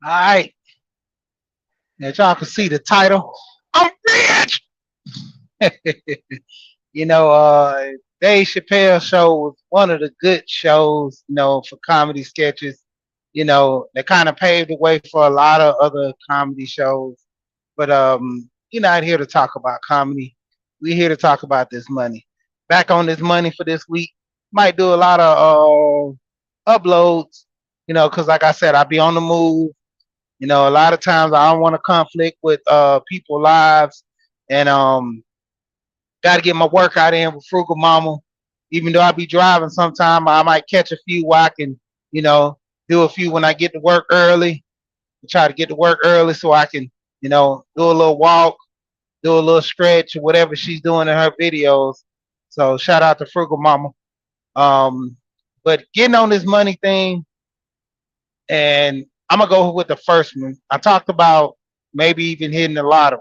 All right, as y'all can see the title, I'm rich. you know, Dave Chappelle show was one of the good shows, for comedy sketches. That kind of paved the way for a lot of other comedy shows. But we're not here to talk about comedy. We're here to talk about this money. Back on this money for this week. Might do a lot of uploads, because like I said, I be on the move. A lot of times I don't want to conflict with people lives, and got to get my workout in with Frugal Mama. Even though I be driving, sometime I might catch a few where I can, you know, do a few when I get to work early. Try to get to work early so I can, do a little walk, do a little stretch, or whatever she's doing in her videos. So shout out to Frugal Mama. Um, but getting on this money thing, and I'm gonna go with the first one. I talked about maybe even hitting the lottery.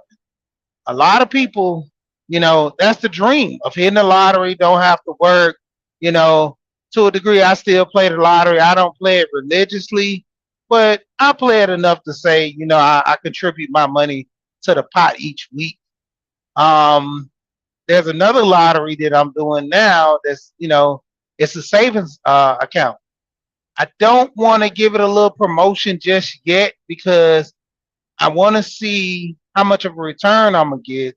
A lot of people, that's the dream of hitting the lottery, don't have to work, you know, to a degree. I still play the lottery. I don't play it religiously, but I play it enough to say, I contribute my money to the pot each week. Um, there's another lottery that I'm doing now that's, it's a savings account. I don't want to give it a little promotion just yet because I want to see how much of a return I'm gonna get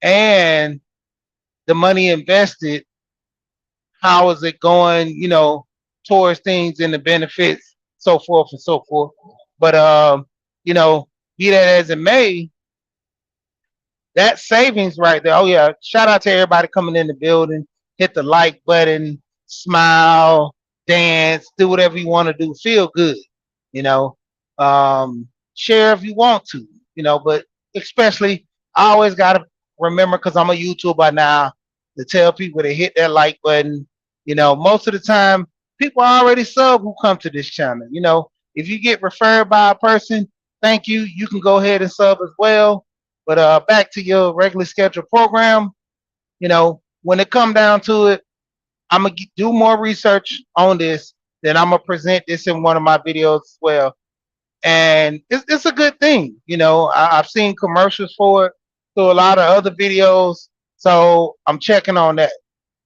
and the money invested. How is it going? Towards things and the benefits, so forth and so forth. But you know, be that as it may, that savings right there. Oh yeah, shout out to everybody coming in the building. Hit the like button, smile, dance, do whatever you want to do. Feel good, you know. Share if you want to, But especially, I always gotta remember because I'm a YouTuber now to tell people to hit that like button. Most of the time, people already sub who come to this channel. If you get referred by a person, thank you. You can go ahead and sub as well, but back to your regular scheduled program. When it come down to it, I'm gonna do more research on this. Then I'm gonna present this in one of my videos as well, and it's a good thing. I've seen commercials for it through a lot of other videos, so I'm checking on that.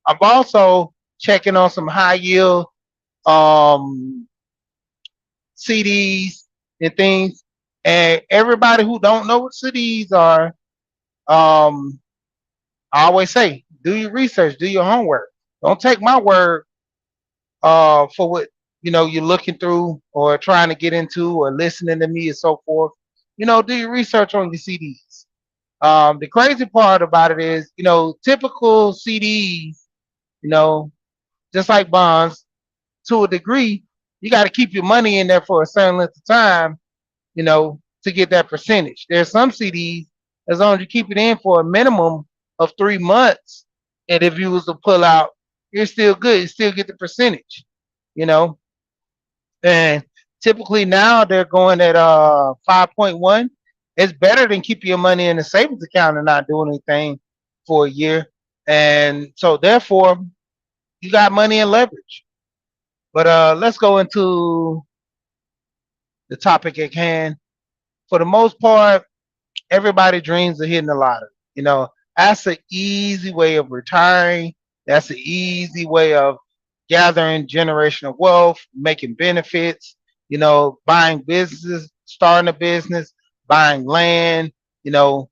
I'm also checking on some high yield um, CDs and things. And everybody who don't know what CDs are, um, I always say, do your research, do your homework. Don't take my word for what you're looking through or trying to get into or listening to me and so forth. Do your research on your CDs. The crazy part about it is, typical CDs, you know, just like bonds, to a degree, you got to keep your money in there for a certain length of time, to get that percentage. There's some CDs, as long as you keep it in for a minimum of 3 months, and if you was to pull out, you're still good. You still get the percentage, you know. And typically now they're going at 5.1. It's better than keeping your money in a savings account and not doing anything for a year. And so therefore, you got money and leverage. But let's go into the topic at hand. For the most part, everybody dreams of hitting the lottery. That's an easy way of retiring. That's an easy way of gathering generational wealth, making benefits, buying businesses, starting a business, buying land, you know,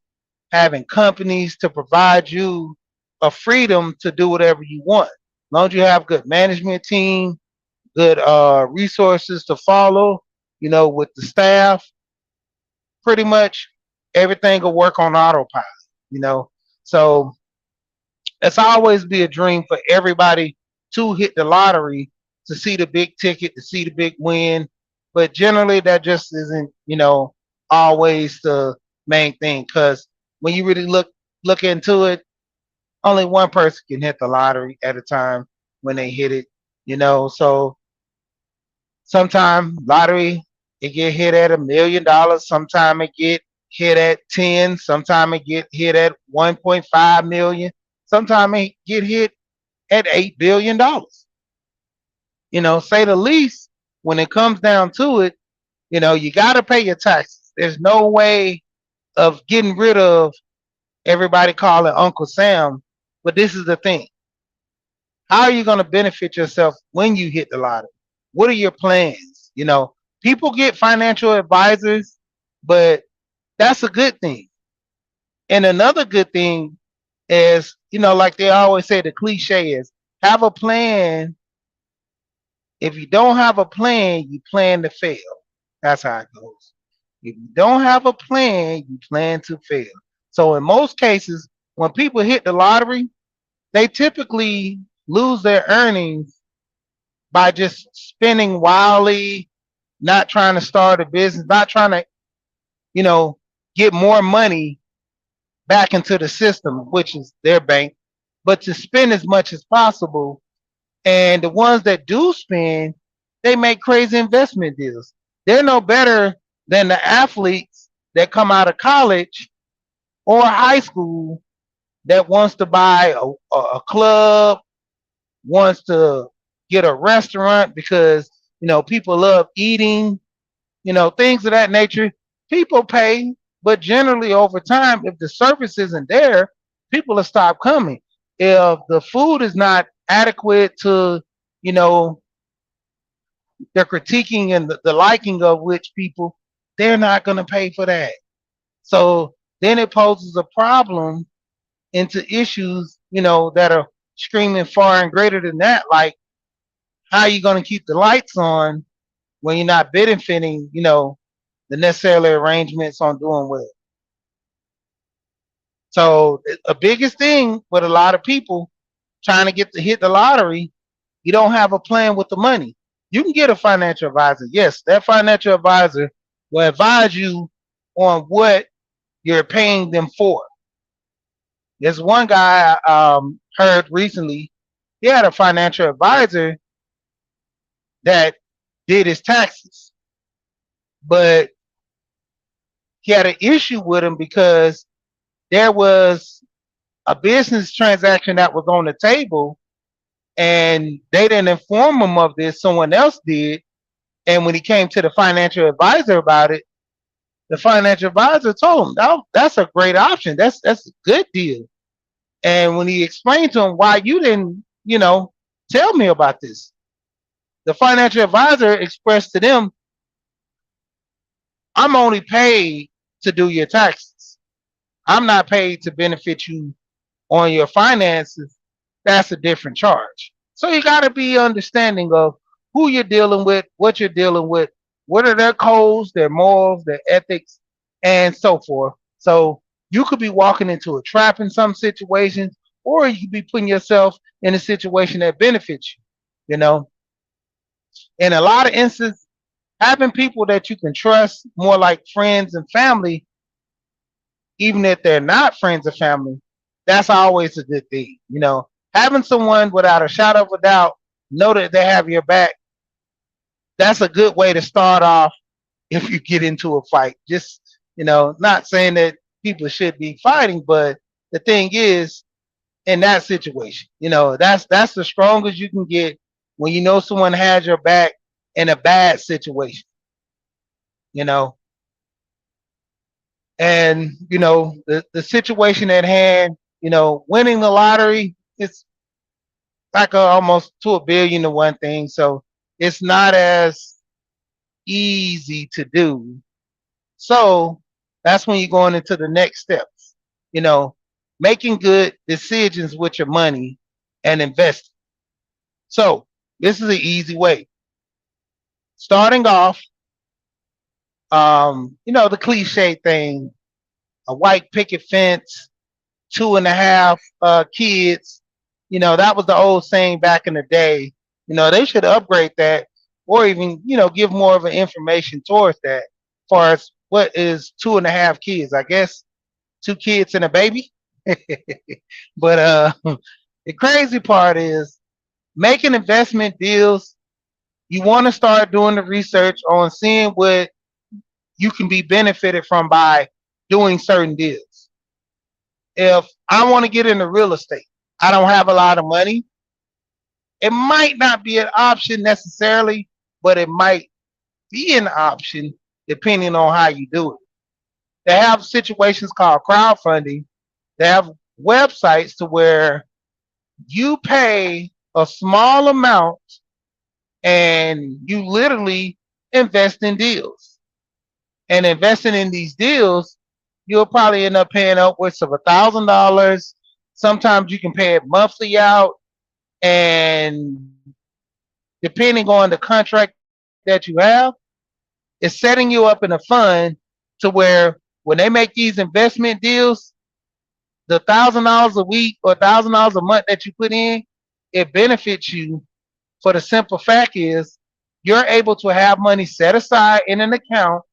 having companies to provide you a freedom to do whatever you want. As long as you have good management team, good resources to follow, with the staff, pretty much everything will work on autopilot, you know. So it's always be a dream for everybody to hit the lottery, to see the big ticket, to see the big win. But generally that just isn't, always the main thing. Cause when you really look into it, only one person can hit the lottery at a time when they hit it, So sometimes lottery it get hit at $1 million. Sometimes it get hit at 10. Sometimes it get hit at 1.5 million. Sometimes it get hit at $8 billion. Say the least. When it comes down to it, You got to pay your taxes. There's no way of getting rid of everybody calling Uncle Sam. But this is the thing: how are you going to benefit yourself when you hit the lottery? What are your plans? People get financial advisors, but that's a good thing. And another good thing is, like they always say, the cliche is have a plan. If you don't have a plan, you plan to fail. That's how it goes. If you don't have a plan, you plan to fail. So in most cases, when people hit the lottery, they typically lose their earnings by just spending wildly, not trying to start a business, not trying to, you know, get more money back into the system, which is their bank, but to spend as much as possible. And the ones that do spend, they make crazy investment deals. They're no better than the athletes that come out of college or high school that wants to buy a club, wants to get a restaurant because people love eating, things of that nature. People pay, but generally over time, if the service isn't there, people will stop coming. If the food is not adequate to, you know, the critiquing and the liking of which people, they're not going to pay for that. So then it poses a problem into issues, that are screaming far and greater than that. Like, how are you going to keep the lights on when you're not benefiting, the necessary arrangements on doing well? So a biggest thing with a lot of people trying to get to hit the lottery, you don't have a plan with the money. You can get a financial advisor. Yes, that financial advisor will advise you on what you're paying them for. There's one guy I heard recently. He had a financial advisor that did his taxes, but he had an issue with him because there was a business transaction that was on the table and they didn't inform him of this. Someone else did. And when he came to the financial advisor about it, the financial advisor told him, "Oh, that's a great option. That's a good deal." And when he explained to him why you didn't, tell me about this, the financial advisor expressed to them, "I'm only paid to do your taxes. I'm not paid to benefit you on your finances. That's a different charge." So you got to be understanding of who you're dealing with, what you're dealing with, what are their codes, their morals, their ethics, and so forth. So you could be walking into a trap in some situations, or you could be putting yourself in a situation that benefits you. You know, in a lot of instances, having people that you can trust, more like friends and family, even if they're not friends or family, that's always a good thing. Having someone without a shadow of a doubt know that they have your back, that's a good way to start off if you get into a fight. Just, not saying that people should be fighting, but the thing is, in that situation, that's the strongest you can get when you know someone has your back in a bad situation, you know. And the situation at hand, winning the lottery, it's like almost to $1 billion to 1 thing. So it's not as easy to do. So that's when you're going into the next steps, you know, making good decisions with your money and investing. So this is an easy way. Starting off, the cliche thing, a white picket fence, 2.5 kids. That was the old saying back in the day. They should upgrade that, or even, give more of an information towards that. As far as what is 2.5 kids, I guess 2 kids and a baby. But the crazy part is making investment deals. You want to start doing the research on seeing what you can be benefited from by doing certain deals. If I want to get into real estate, I don't have a lot of money. It might not be an option necessarily, but it might be an option depending on how you do it. They have situations called crowdfunding. They have websites to where you pay a small amount and you literally invest in deals. And investing in these deals, you'll probably end up paying upwards of $1,000. Sometimes you can pay it monthly out, and depending on the contract that you have, it's setting you up in a fund to where when they make these investment deals, the $1,000 a week or $1,000 a month that you put in, it benefits you. For the simple fact is, you're able to have money set aside in an account.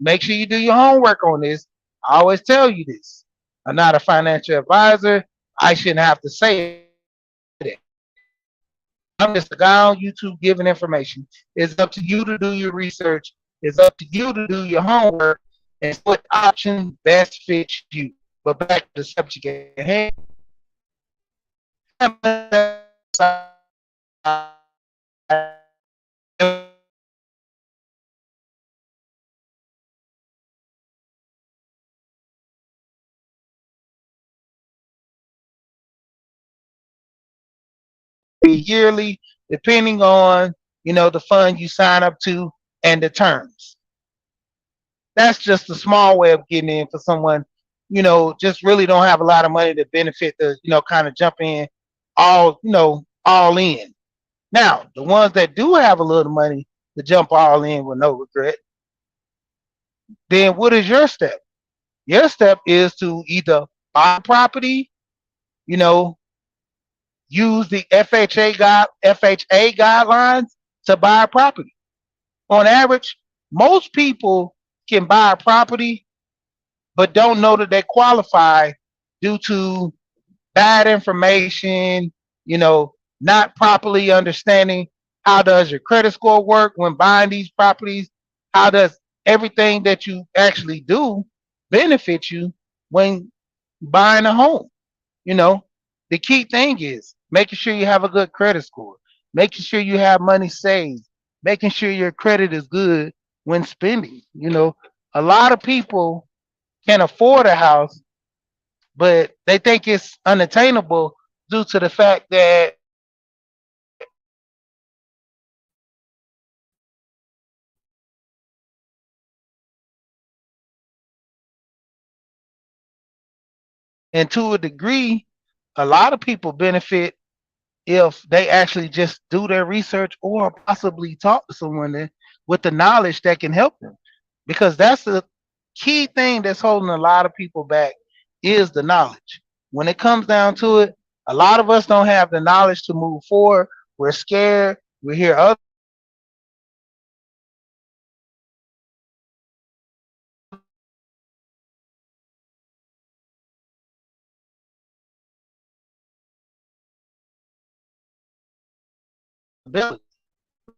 Make sure you do your homework on this. I always tell you this. I'm not a financial advisor. I shouldn't have to say that. I'm just a guy on YouTube giving information. It's up to you to do your research. It's up to you to do your homework and what option best fits you. But back to the subject at hand. Yearly, depending on the fund you sign up to and the terms. That's just a small way of getting in for someone just really don't have a lot of money to benefit the kind of jump in all in. Now the ones that do have a little money to jump all in with no regret, then what is your step? Your step is to either buy property, you know use the FHA guidelines to buy a property. On average, most people can buy a property but don't know that they qualify due to bad information, not properly understanding how does your credit score work when buying these properties, how does everything that you actually do benefit you when buying a home. You know, the key thing is making sure you have a good credit score, making sure you have money saved, making sure your credit is good when spending. A lot of people can afford a house, but they think it's unattainable due to the fact that and to a degree, a lot of people benefit if they actually just do their research or possibly talk to someone with the knowledge that can help them. Because that's the key thing that's holding a lot of people back is the knowledge. When it comes down to it, a lot of us don't have the knowledge to move forward. We're scared. We hear other abilities.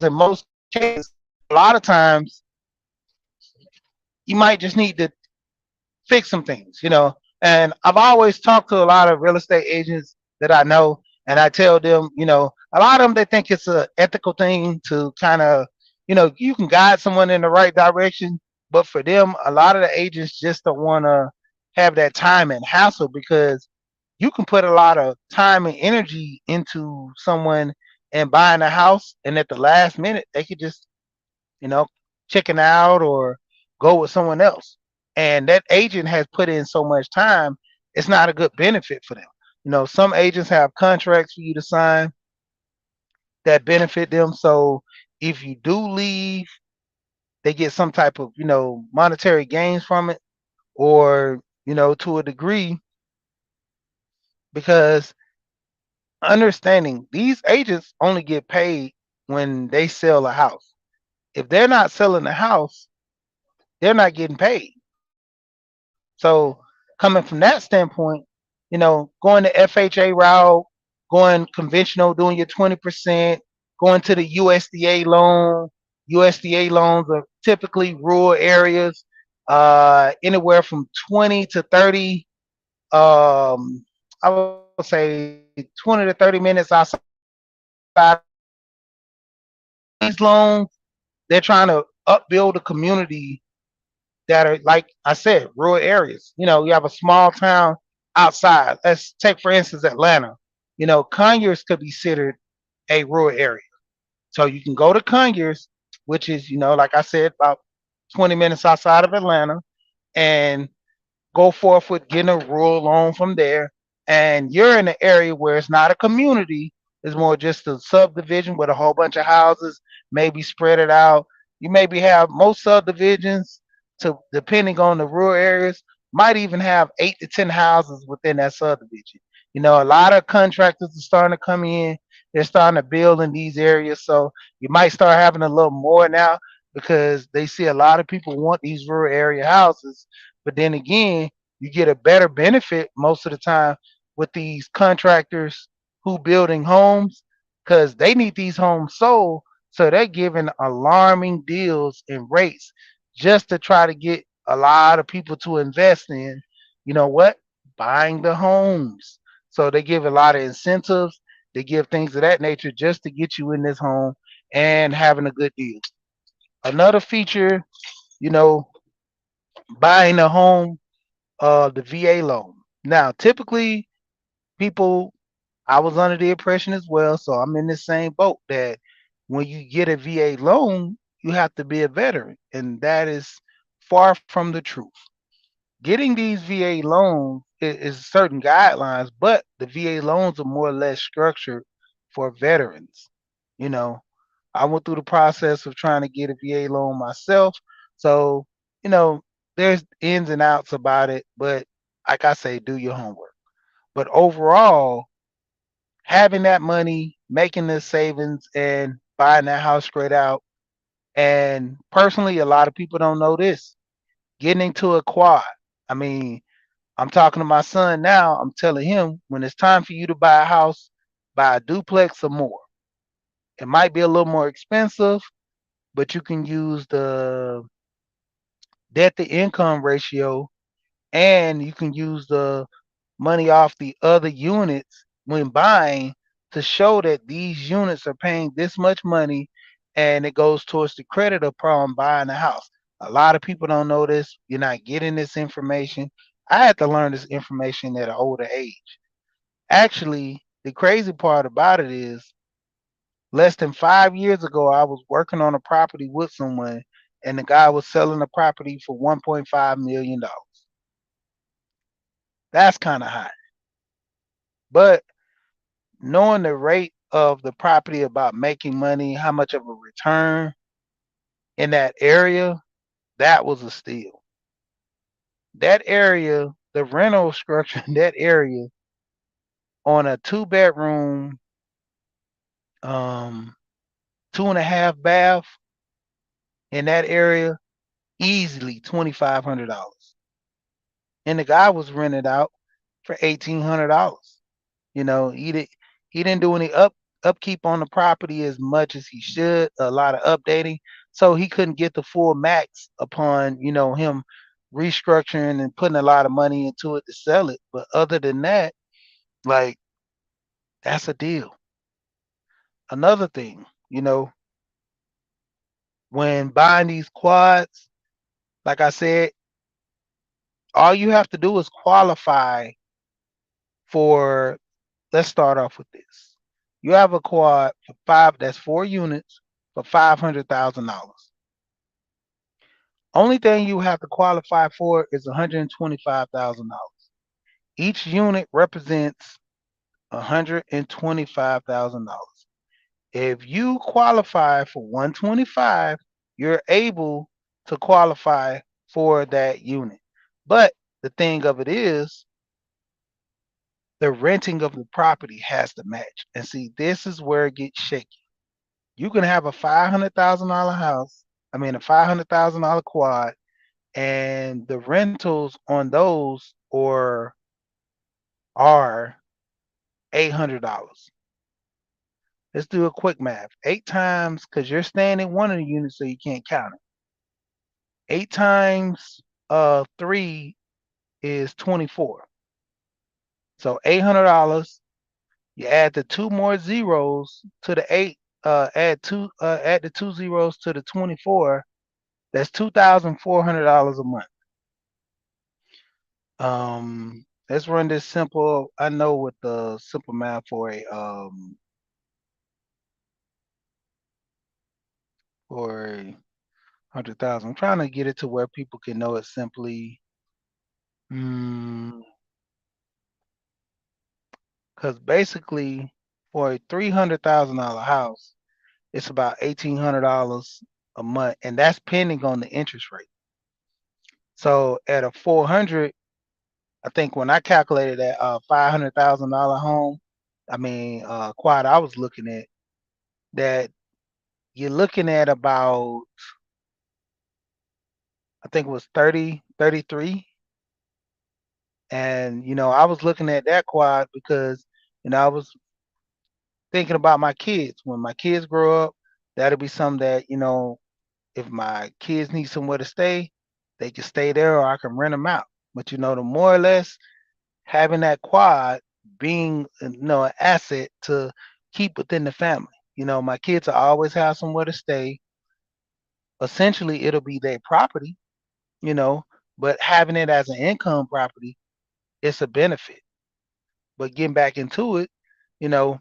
In most cases, a lot of times you might just need to fix some things. And I've always talked to a lot of real estate agents that I know, and I tell them, a lot of them they think it's an ethical thing to kind of, you can guide someone in the right direction, but for them, a lot of the agents just don't want to have that time and hassle because you can put a lot of time and energy into someone and buying a house, and at the last minute they could just you know, chicken out or go with someone else. And that agent has put in so much time, it's not a good benefit for them. Some agents have contracts for you to sign that benefit them. So if you do leave, they get some type of, monetary gains from it or, to a degree, because understanding these agents only get paid when they sell a house. If they're not selling the house, they're not getting paid. So coming from that standpoint, going the FHA route, going conventional, doing your 20%, going to the USDA loan. USDA loans are typically rural areas, anywhere from 20 to 30. I would say 20 to 30 minutes outside these loans. They're trying to upbuild a community that are, like I said, rural areas. You have a small town outside. Let's take, for instance, Atlanta. Conyers could be considered a rural area. So you can go to Conyers, which is, like I said, about 20 minutes outside of Atlanta, and go forth with getting a rural loan from there. And you're in an area where it's not a community, it's more just a subdivision with a whole bunch of houses, maybe spread it out. You maybe have most subdivisions, to depending on the rural areas, might even have 8 to 10 houses within that subdivision. A lot of contractors are starting to come in. They're starting to build in these areas. So you might start having a little more now because they see a lot of people want these rural area houses. But then again, you get a better benefit most of the time with these contractors who building homes, because they need these homes sold. So they're giving alarming deals and rates just to try to get a lot of people to invest in, what? Buying the homes. So they give a lot of incentives. They give things of that nature just to get you in this home and having a good deal. Another feature, you know, buying a home, the VA loan. Now, typically, people, I was under the impression as well, so I'm in the same boat that when you get a VA loan, you have to be a veteran, and that is far from the truth. Getting these VA loans is certain guidelines, but the VA loans are more or less structured for veterans. You know, I went through the process of trying to get a VA loan myself. So, you know, there's ins and outs about it, but like I say, do your homework. But overall, having that money, making the savings, and buying that house straight out. And personally, a lot of people don't know this. Getting into a quad. I mean, I'm talking to my son now. I'm telling him when it's time for you to buy a house, buy a duplex or more. It might be a little more expensive, but you can use the debt to income ratio, and you can use the money off the other units when buying to show that these units are paying this much money, and it goes towards the credit upon buying a house. A lot of people don't know this. You're not getting this information. I had to learn this information at an older age. Actually, the crazy part about it is less than 5 years ago, I was working on a property with someone, and the guy was selling the property for $1.5 million. That's kind of high. But knowing the rate of the property about making money, how much of a return in that area, that was a steal. That area, the rental structure in that area on a 2 bedroom, um, 2.5 bath in that area, easily $2,500. And the guy was rented out for $1,800. He didn't do any upkeep on the property as much as he should, a lot of updating. So he couldn't get the full max upon, him restructuring and putting a lot of money into it to sell it. But other than that, like, that's a deal. Another thing, when buying these quads, like I said, all you have to do is qualify for, let's start off with this. You have a quad for that's 4 units for $500,000. Only thing you have to qualify for is $125,000. Each unit represents $125,000. If you qualify for 125, you're able to qualify for that unit. But the thing of it is, the renting of the property has to match. And see, this is where it gets shaky. You can have a $500,000 house, I mean, a $500,000 quad, and the rentals on those are $800. Let's do a quick math. 8 times, because you're staying in one of the units, so you can't count it. 8 times three is 24. So $800. You add the two more zeros to the eight. Add the two zeros to the 24. That's $2,400 a month. Let's run this simple. I know what the simple math for 100,000. I'm trying to get it to where people can know it simply. Because basically, for a $300,000 house, it's about $1,800 a month, and that's pending on the interest rate. So at a 400, I think when I calculated that $500,000 home, I mean quad, I was looking at that. You're looking at about, I think it was 30, 33. And I was looking at that quad because I was thinking about my kids. When my kids grow up, that'll be something that if my kids need somewhere to stay, they can stay there or I can rent them out. But the more or less having that quad being an asset to keep within the family. My kids will always have somewhere to stay. Essentially, it'll be their property, you know, but having it as an income property, it's a benefit. But getting back into it, you know,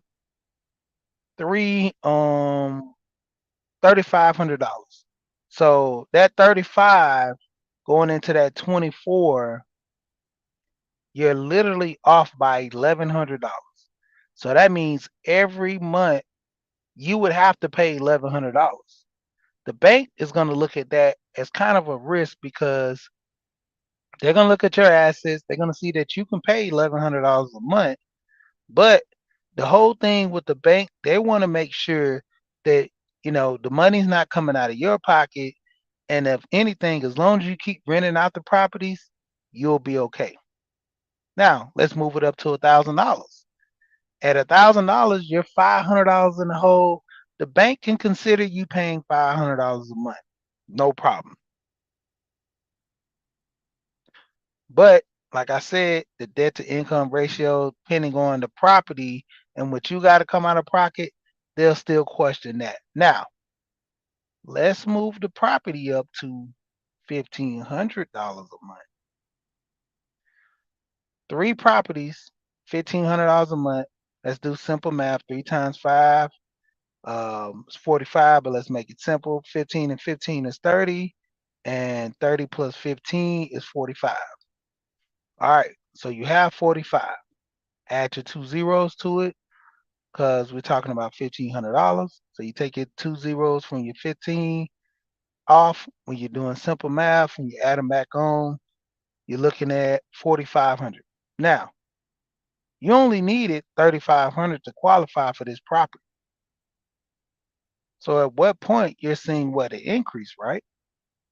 three $3,500. So that 35 going into that 24, you're literally off by $1,100. So that means every month you would have to pay $1,100. The bank is going to look at that as kind of a risk because they're going to look at your assets. They're going to see that you can pay $1,100 a month. But the whole thing with the bank, they want to make sure that, the money's not coming out of your pocket. And if anything, as long as you keep renting out the properties, you'll be okay. Now, let's move it up to $1,000. At $1,000, you're $500 in the hole. The bank can consider you paying $500 a month. No problem. But like I said, the debt to income ratio, depending on the property and what you got to come out of pocket, they'll still question that. Now, let's move the property up to $1,500 a month. Three properties, $1,500 a month. Let's do simple math. Three times five, it's 45, but let's make it simple. 15 and 15 is 30, and 30 plus 15 is 45. All right, so you have 45. Add your two zeros to it because we're talking about $1,500. So you take your two zeros from your 15 off when you're doing simple math, when you add them back on, you're looking at 4,500. Now, you only needed 3,500 to qualify for this property. So at what point you're seeing what an increase, right?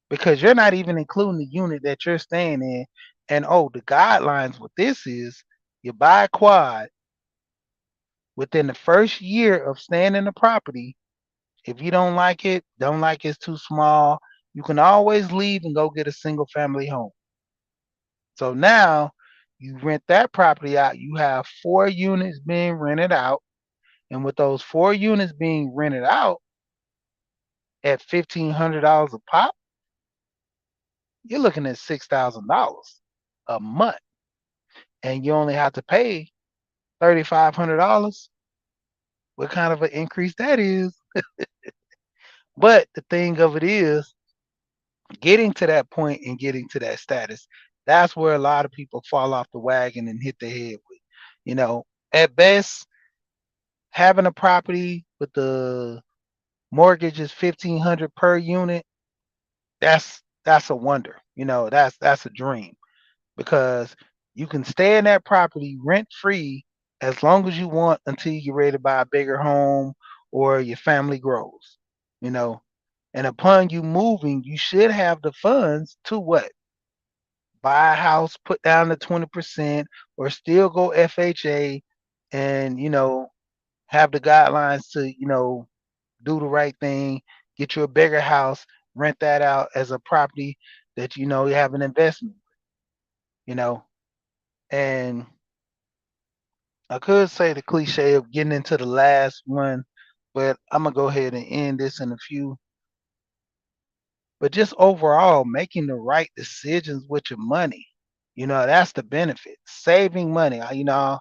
Because you're not even including the unit that you're staying in. And the guidelines with this is you buy a quad within the first year of staying in the property. If you don't like it's too small, you can always leave and go get a single family home. So now you rent that property out, you have 4 units being rented out. And with those 4 units being rented out at $1,500 a pop, you're looking at $6,000 a month. And you only have to pay $3,500. What kind of an increase that is? But the thing of it is, getting to that point and getting to that status, that's where a lot of people fall off the wagon and hit their head with. At best, having a property with the mortgage is 1,500 per unit, that's a wonder. That's a dream because you can stay in that property rent free as long as you want until you get ready to buy a bigger home or your family grows. You know, and upon you moving, you should have the funds to what? Buy a house, put down the 20%, or still go FHA and, have the guidelines to, do the right thing, get you a bigger house, rent that out as a property that you have an investment, you know. And I could say the cliche of getting into the last one, but I'm gonna go ahead and end this in a few. but just overall making the right decisions with your money. That's the benefit. Saving money. I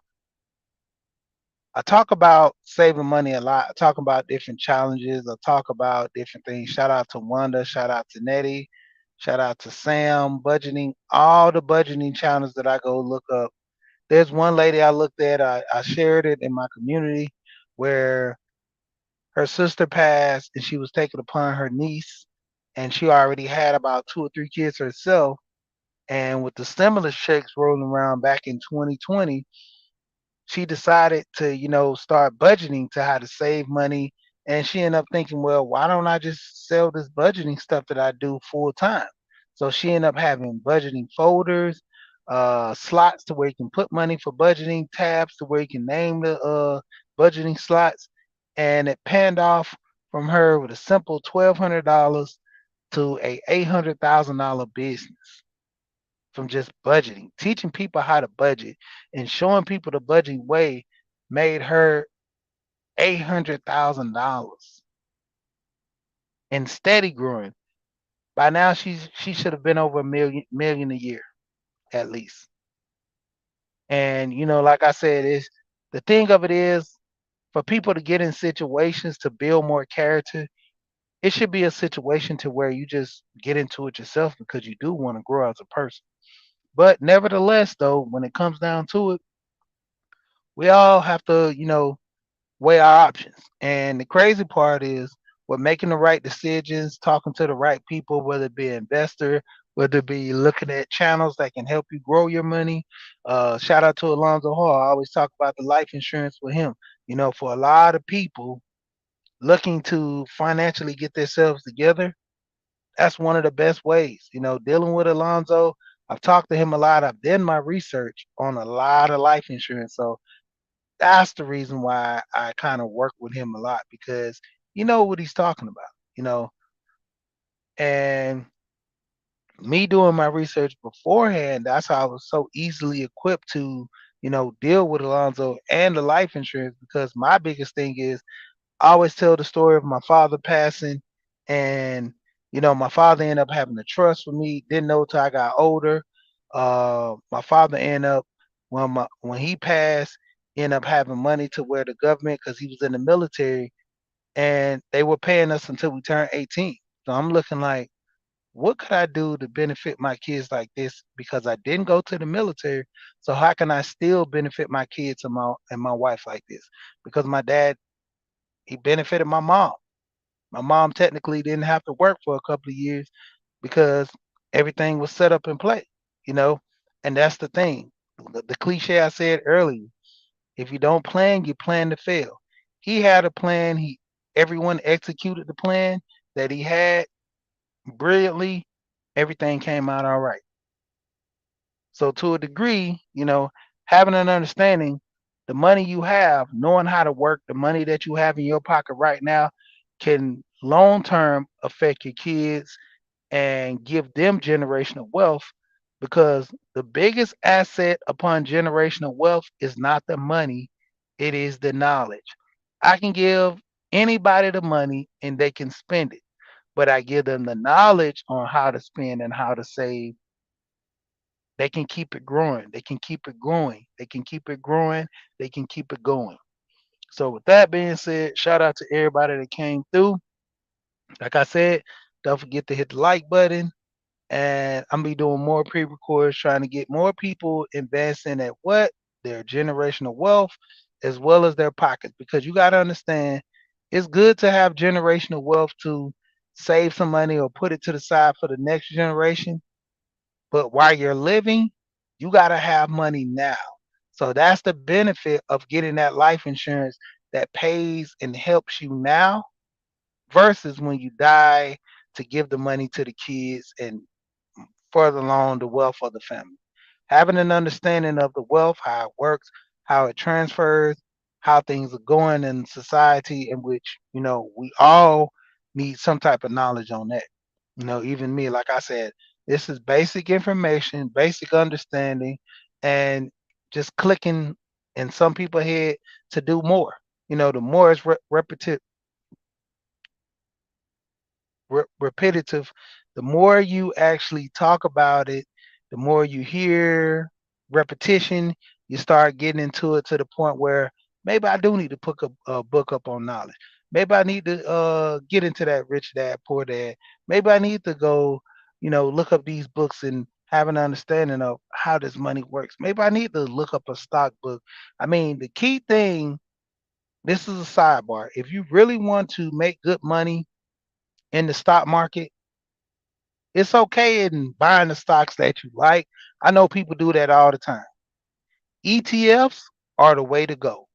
talk about saving money a lot. I talk about different challenges. I talk about different things. Shout out to Wanda. Shout out to Nettie. Shout out to Sam. Budgeting. All the budgeting channels that I go look up. There's one lady I looked at. I shared it in my community where her sister passed and she was taking upon her niece, and she already had about 2 or 3 kids herself. And with the stimulus checks rolling around back in 2020, she decided to, start budgeting to how to save money. And she ended up thinking, well, why don't I just sell this budgeting stuff that I do full time? So she ended up having budgeting folders, slots to where you can put money for budgeting, tabs to where you can name the budgeting slots. And it panned off from her with a simple $1,200 to a $800,000 business from just budgeting. Teaching people how to budget and showing people the budgeting way made her $800,000 and steady growing. By now, she should have been over a million a year at least. And like I said, is the thing of it is for people to get in situations to build more character. It should be a situation to where you just get into it yourself because you do want to grow as a person. But nevertheless, though, when it comes down to it, we all have to, weigh our options. And the crazy part is with making the right decisions, talking to the right people, whether it be an investor, whether it be looking at channels that can help you grow your money. Shout out to Alonzo Hall. I always talk about the life insurance with him. For a lot of people looking to financially get themselves together, that's one of the best ways. Dealing with Alonzo, I've talked to him a lot. I've done my research on a lot of life insurance. So that's the reason why I kind of work with him a lot because you know what he's talking about, you know. And me doing my research beforehand, that's how I was so easily equipped to, deal with Alonzo and the life insurance because my biggest thing is I always tell the story of my father passing, and my father ended up having a trust with me. Didn't know till I got older. My father ended up when he passed, ended up having money to where the government, because he was in the military, and they were paying us until we turned 18. So I'm looking like, what could I do to benefit my kids like this? Because I didn't go to the military, so how can I still benefit my kids and my wife like this? Because my dad, he benefited my mom. My mom technically didn't have to work for a couple of years because everything was set up in play, you know? And that's the thing. The cliche I said earlier, if you don't plan, you plan to fail. He had a plan, everyone executed the plan that he had brilliantly, everything came out all right. So to a degree, having an understanding, the money you have, knowing how to work the money that you have in your pocket right now can long term affect your kids and give them generational wealth, because the biggest asset upon generational wealth is not the money, it is the knowledge. I can give anybody the money and they can spend it, but I give them the knowledge on how to spend and how to save. They can keep it growing. They can keep it growing. They can keep it growing. They can keep it going. So with that being said, shout out to everybody that came through. Like I said, don't forget to hit the like button. And I'm be doing more pre-records, trying to get more people investing at what their generational wealth as well as their pockets. Because you got to understand, it's good to have generational wealth to save some money or put it to the side for the next generation. But while you're living, you got to have money now. So that's the benefit of getting that life insurance that pays and helps you now versus when you die to give the money to the kids and further along the wealth of the family. Having an understanding of the wealth, how it works, how it transfers, how things are going in society, in which, we all need some type of knowledge on that. Even me, like I said, this is basic information, basic understanding, and just clicking in some people's head to do more. The more it's repetitive, repetitive, The more you actually talk about it, the more you hear repetition, you start getting into it to the point where maybe I do need to put a book up on knowledge. Maybe I need to get into that rich dad, poor dad. Maybe I need to go, look up these books and have an understanding of how this money works. Maybe I need to look up a stock book. I mean, the key thing, this is a sidebar. If you really want to make good money in the stock market, it's okay in buying the stocks that you like. I know people do that all the time. ETFs are the way to go.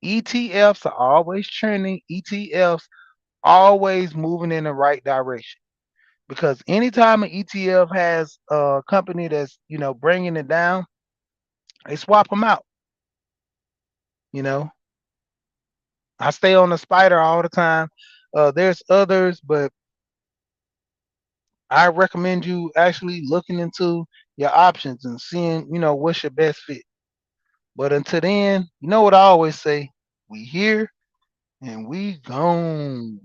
ETFs are always trending. ETFs always moving in the right direction because anytime an ETF has a company that's bringing it down, they swap them out. You know, I stay on the spider all the time. There's others, but I recommend you actually looking into your options and seeing what's your best fit. But until then, you know what I always say: we here and we gone.